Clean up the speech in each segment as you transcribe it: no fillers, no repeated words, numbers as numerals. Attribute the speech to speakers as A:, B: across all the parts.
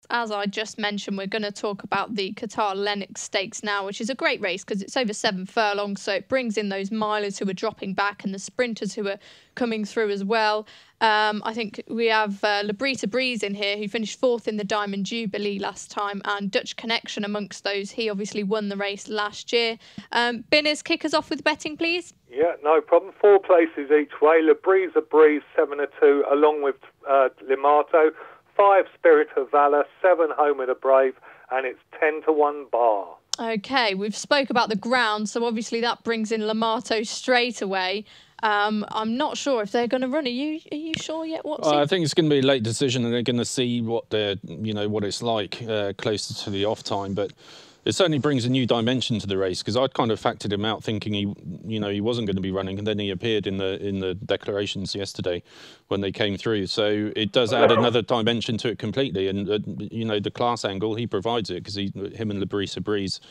A: as I just mentioned, we're going to talk about the Qatar Lennox Stakes now, which is a great race because it's over 7 furlongs, so it brings in those milers who are dropping back and the sprinters who are coming through as well. I think we have Librita Breeze in here, who finished 4th in the Diamond Jubilee last time, and Dutch Connection amongst those. He obviously won the race last year. Binners, kick us off with betting, please.
B: Yeah, no problem. 4 places each way. Librita Breeze 7-2, along with Limato. 5 Spirit of Valour, 7 Home of the Brave, and it's 10-1 bar.
A: Okay, we've spoke about the ground, so obviously that brings in Limato straight away. I'm not sure if they're going to run. Are you sure yet?
C: I think it's going to be a late decision, and they're going to see what what it's like closer to the off time. But it certainly brings a new dimension to the race, because I'd kind of factored him out thinking he wasn't going to be running, and then he appeared in the declarations yesterday when they came through. So it does add another dimension to it completely, and the class angle, he provides it, because him and Librita Breeze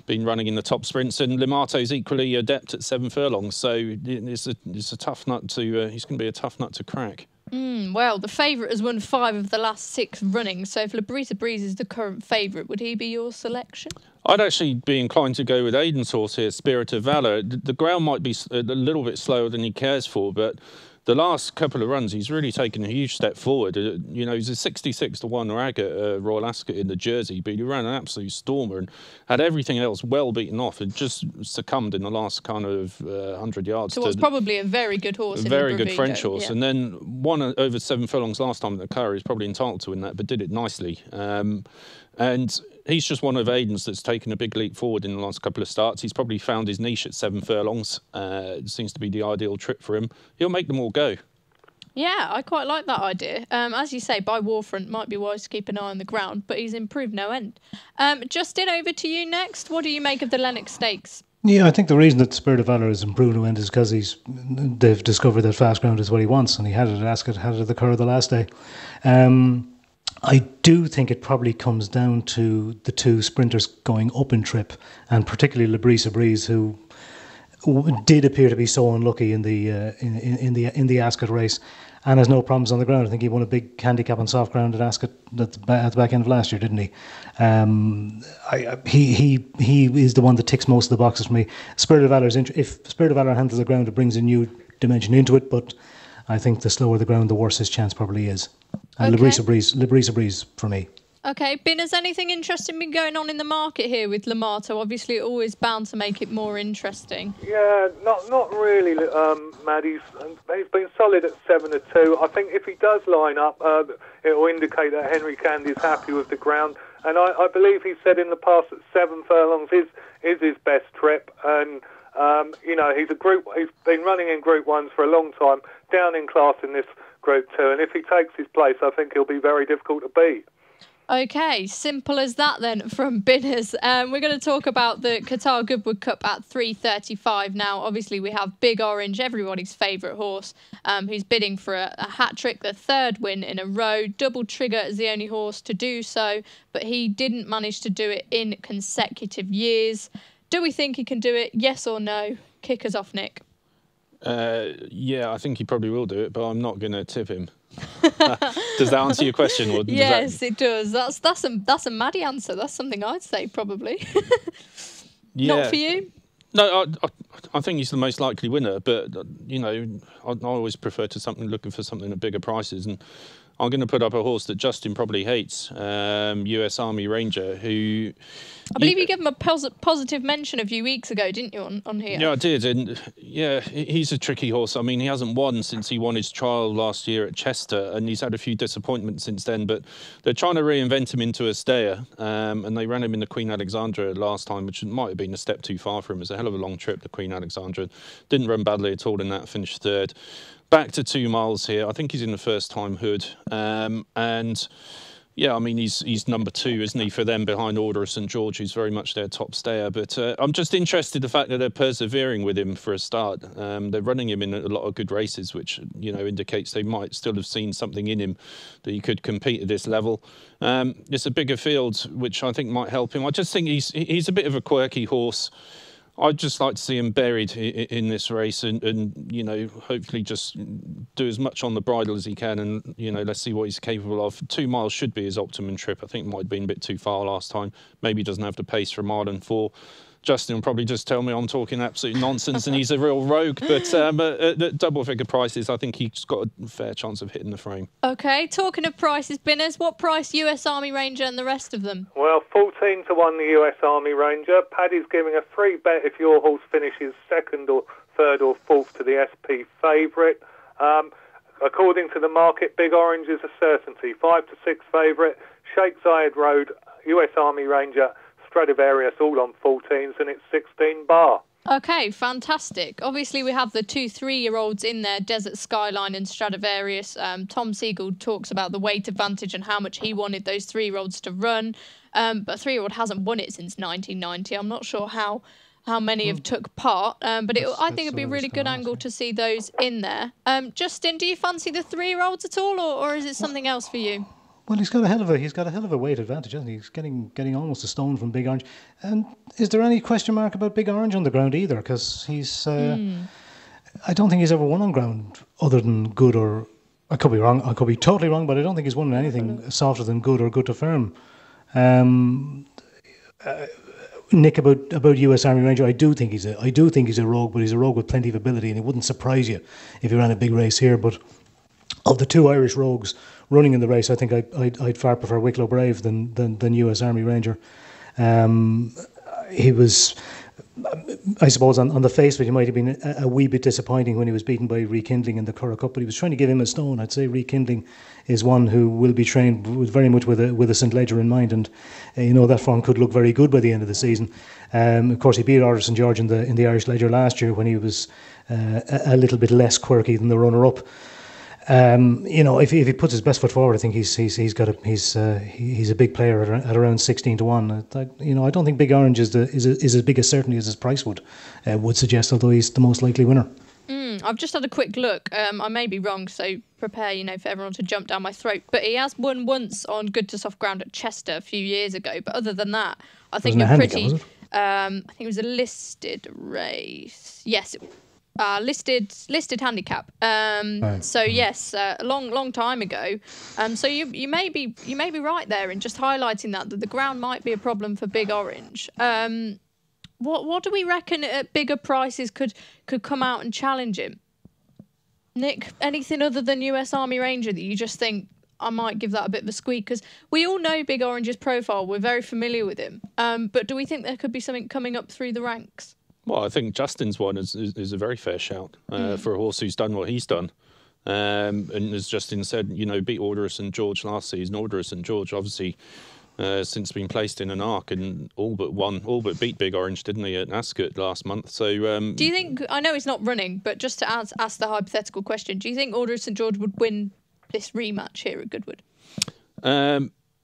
C: been running in the top sprints, and Limato's equally adept at 7 furlongs. So it's a tough nut to he's going to be a tough nut to crack.
A: Well, the favourite has won 5 of the last 6 runnings, so if Librita Breeze is the current favourite, would he be your selection?
C: I'd actually be inclined to go with Aidan's horse here, Spirit of Valour. The ground might be a little bit slower than he cares for, but the last couple of runs, he's really taken a huge step forward. He's a 66-1 rag at Royal Ascot in the Jersey, but he ran an absolute stormer and had everything else well beaten off and just succumbed in the last kind of 100 yards.
A: So what's probably a very good horse.
C: A very good French horse. Yeah. And then won over 7 furlongs last time at the Qatar. He's probably entitled to win that, but did it nicely. And he's just one of Aidan's that's taken a big leap forward in the last couple of starts. He's probably found his niche at 7 furlongs. It seems to be the ideal trip for him. He'll make them all go.
A: Yeah, I quite like that idea. As you say, by Warfront, might be wise to keep an eye on the ground, but he's improved no end. Justin, over to you next. What do you make of the Lennox Stakes?
D: Yeah, I think the reason that Spirit of Valour has improved no end is because they've discovered that fast ground is what he wants, and he had it at Ascot, had it at the Curragh the last day. I do think it probably comes down to the 2 sprinters going up in trip, and particularly Librita Breeze, who did appear to be so unlucky in the Ascot race, and has no problems on the ground. I think he won a big handicap on soft ground at Ascot at the back end of last year, didn't he? He is the one that ticks most of the boxes for me. Spirit of Valour if Spirit of Valour handles the ground, it brings a new dimension into it, but I think the slower the ground, the worse his chance probably is. And okay. Librita Breeze for me.
A: Okay, Ben, has anything interesting been going on in the market here with Limato? Obviously, always bound to make it more interesting.
B: Yeah, not really, Matt. He's been solid at 7-2. I think if he does line up, it will indicate that Henry Candy's happy with the ground. And I believe he said in the past that 7 furlongs is his best trip. And he's been running in Group 1s for a long time, down in class in this Group 2. And if he takes his place, I think he'll be very difficult to beat.
A: Okay, simple as that then from Binners. We're going to talk about the Qatar Goodwood Cup at 3:35 now. Obviously, we have Big Orange, everybody's favourite horse, who's bidding for a hat-trick, the 3rd win in a row. Double Trigger is the only horse to do so, but he didn't manage to do it in consecutive years. Do we think he can do it? Yes or no? Kick us off, Nick.
C: Yeah, I think he probably will do it, but I'm not going to tip him. Does that answer your question? Or
A: yes, it does. That's a Maddie answer. That's something I'd say probably.
C: Yeah.
A: Not for you?
C: No, I think he's the most likely winner, but I always prefer to looking for something at bigger prices, and I'm going to put up a horse that Justin probably hates, US Army Ranger, who...
A: I believe you gave him a positive mention a few weeks ago, didn't you, on here?
C: Yeah, I did. And yeah, he's a tricky horse. I mean, he hasn't won since he won his trial last year at Chester, and he's had a few disappointments since then. But they're trying to reinvent him into a stayer, and they ran him in the Queen Alexandra last time, which might have been a step too far for him. It was a hell of a long trip, the Queen Alexandra. Didn't run badly at all in that, finished 3rd. Back to 2 miles here. I think he's in the first-time hood. And... yeah, I mean, he's number 2, isn't he, for them, behind Order of St George, who's very much their top stayer. But I'm just interested in the fact that they're persevering with him for a start. They're running him in a lot of good races, which, indicates they might still have seen something in him that he could compete at this level. It's a bigger field, which I think might help him. I just think he's a bit of a quirky horse. I'd just like to see him buried in this race and, you know, hopefully just do as much on the bridle as he can and, you know, let's see what he's capable of. 2 miles should be his optimum trip. I think it might have been a bit too far last time. Maybe he doesn't have the pace for a mile and 4. Justin will probably just tell me I'm talking absolute nonsense and he's a real rogue. But at double-figure prices, I think he's got a fair chance of hitting the frame.
A: OK, talking of prices, Binners, what price US Army Ranger and the rest of them?
B: Well, 14 to 1 the US Army Ranger. Paddy's giving a free bet if your horse finishes second or third or fourth to the SP favourite. According to the market, Big Orange is a certainty. 5 to 6 favourite. Sheikh Zayed Road, US Army Ranger, Stradivarius all on 14s and it's 16 bar.
A: OK, fantastic. Obviously, we have the 2 3-year-olds in there, Desert Skyline and Stradivarius. Tom Siegel talks about the weight advantage and how much he wanted those 3-year-olds to run. But a 3-year-old hasn't won it since 1990. I'm not sure how many have took part. But I think it'd be a really good angle to see those in there. Justin, do you fancy the 3-year-olds at all, or is it something else for you?
D: Well, he's got a hell of a weight advantage, hasn't he? He's getting almost a stone from Big Orange. And is there any question mark about Big Orange on the ground either? Because he's, I don't think he's ever won on ground other than good or I could be wrong. I could be totally wrong, but I don't think he's won anything softer than good or good to firm. Nick, about US Army Ranger, I do think he's a rogue, but he's a rogue with plenty of ability, and it wouldn't surprise you if he ran a big race here. But of the 2 Irish rogues running in the race, I think I'd far prefer Wicklow Brave than US Army Ranger. He was, I suppose, on the face of it, he might have been a wee bit disappointing when he was beaten by Rekindling in the Curragh Cup, but he was trying to give him a stone. I'd say Rekindling is one who will be trained very much with a St Ledger in mind, and you know that form could look very good by the end of the season. Of course, he beat Order St George in the Irish Ledger last year when he was a little bit less quirky than the runner-up. You know, if he puts his best foot forward, I think he's a big player at around 16 to 1. You know, I don't think Big Orange is as big a certainty as his price would suggest, although he's the most likely winner.
A: I've just had a quick look. I may be wrong, so prepare, you know, for everyone to jump down my throat. But he has won once on good to soft ground at Chester a few years ago. But other than that, I think you're pretty. I think it was a listed race. Yes. Listed handicap. So yes, a long time ago. So you may be right there in just highlighting that the ground might be a problem for Big Orange. What do we reckon at bigger prices could come out and challenge him? Nick, anything other than US Army Ranger that you just think I might give that a bit of a squeak? Because we all know Big Orange's profile. We're very familiar with him. But do we think there could be something coming up through the ranks?
C: Well, I think Justin's one is a very fair shout for a horse who's done what he's done. And as Justin said, you know, beat Order of St George last season. Order of St George, obviously, since been placed in an arc and all but beat Big Orange, didn't he, at Ascot last month? So,
A: do you think? I know he's not running, but just to ask the hypothetical question, do you think Order of St George would win this rematch here at Goodwood?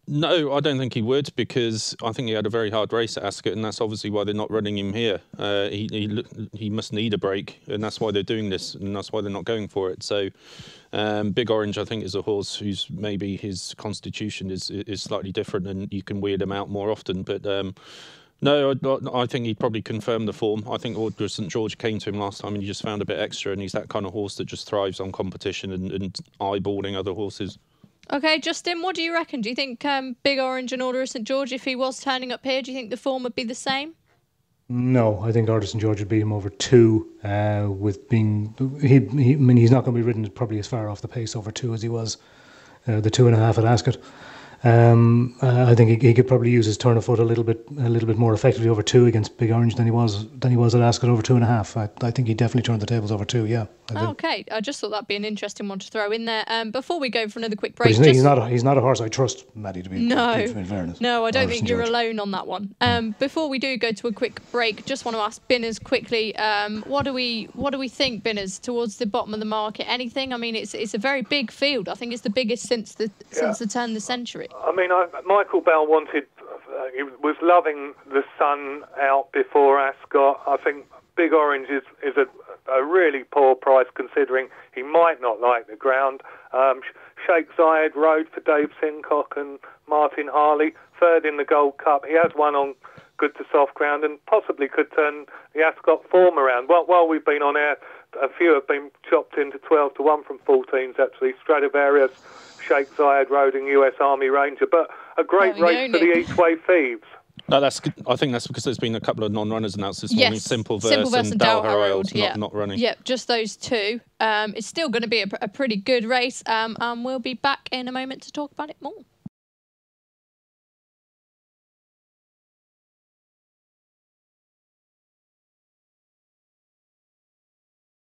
C: No, I don't think he would, because I think he had a very hard race at Ascot, and that's obviously why they're not running him here. He must need a break, and that's why they're doing this, and that's why they're not going for it. So, Big Orange, I think, is a horse whose maybe his constitution is slightly different, and you can weird him out more often. But no, I think he'd probably confirm the form. I think Order of St George came to him last time, and he just found a bit extra, and he's that kind of horse that just thrives on competition and eyeballing other horses.
A: Okay, Justin, what do you reckon? Do you think Big Orange and Order of St George, if he was turning up here, do you think the form would be the same?
D: No, I think Order of St George would beat him over 2. With being, I mean, he's not going to be ridden probably as far off the pace over 2 as he was the 2.5 at Ascot. I think he could probably use his turn of foot a little bit more effectively over 2 against Big Orange than he was at Ascot over 2.5. I think he definitely turned the tables over 2. Yeah.
A: Okay, I just thought that'd be an interesting one to throw in there. Before we go for another quick break,
D: but he's not a horse I trust, Maddie. To be in fairness.
A: No, I don't think you're alone on that one. Before we do go to a quick break, just want to ask Binners quickly. What do we think, Binners, towards the bottom of the market? Anything? I mean, it's a very big field. I think it's the biggest since the turn of the century.
B: I mean, Michael Bell he was loving the sun out before Ascot. I think Big Orange is a really poor price considering he might not like the ground. Sheikh Zayed Road for Dave Sincock and Martin Harley, third in the Gold Cup. He has won on good to soft ground and possibly could turn the Ascot form around. While we've been on air, a few have been chopped into 12 to 1 from 14s, actually. Stradivarius, Sheikh Zayed Road and US Army Ranger. But a great race for the each-way Thieves.
C: No, that's good. I think that's because there's been a couple of non-runners announced this morning. Simple Verse and Dal Harold not running.
A: Yep, just those two. It's still going to be a pretty good race, and we'll be back in a moment to talk about it more.